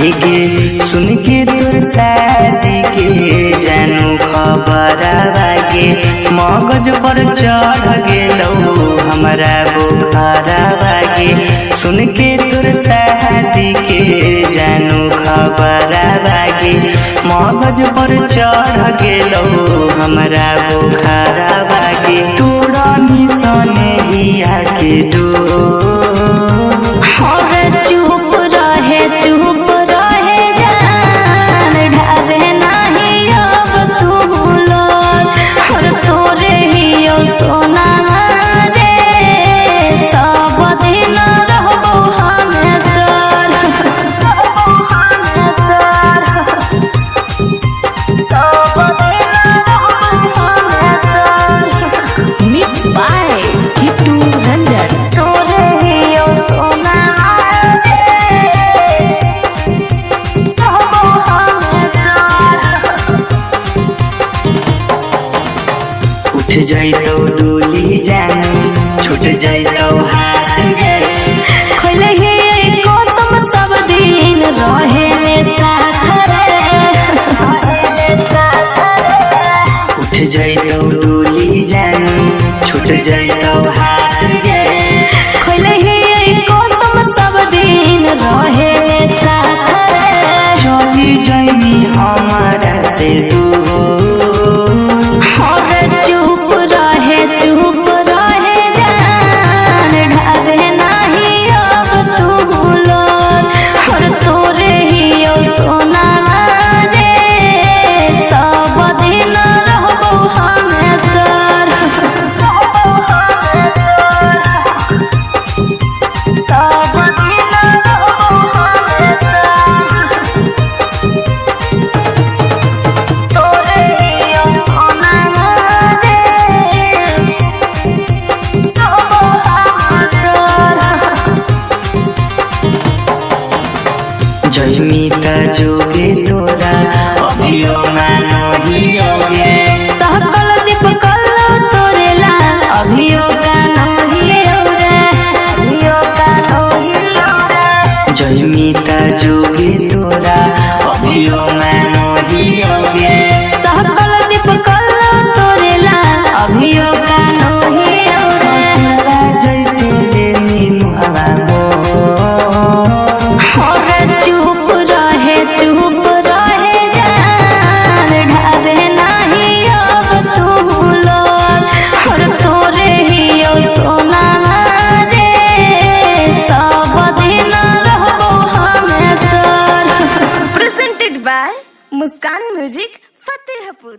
लेके सुन के तोर शादी के जानू खबर आगे मगज पर चढ़ गेलो हमरा बुखार आगे। सुन के तोर शादी के जानू खबर आगे मगज पर चढ़ गेलो हमरा बुखार आगे। तोरा निशाने हिया के दो उठ जाइतो डोली जानू छूट जाइतो हाथ गे खोले हे कसम सब दिन रहे रे साथ रे। उठ जाइतो डोली जानू छूट जाइतो हाथ गे खोले हे कसम सब दिन रहे रे साथ रे। चली जाइनी हमारा से दूर जयमीता जोगे तोरा अभियो मानो हियोगे सहकल दीप कल्लो तोरेला अभियो गानो हियोगे अभियो गानो हियोगे। जयमीता जोगे तोरा अभियो मानो हियोगे सहकल दीप कल्लो तोरेला अभियो गानो हियोगे। जयते लेनी मुहावा मो मुस्कान म्यूजिक फतेहपुर।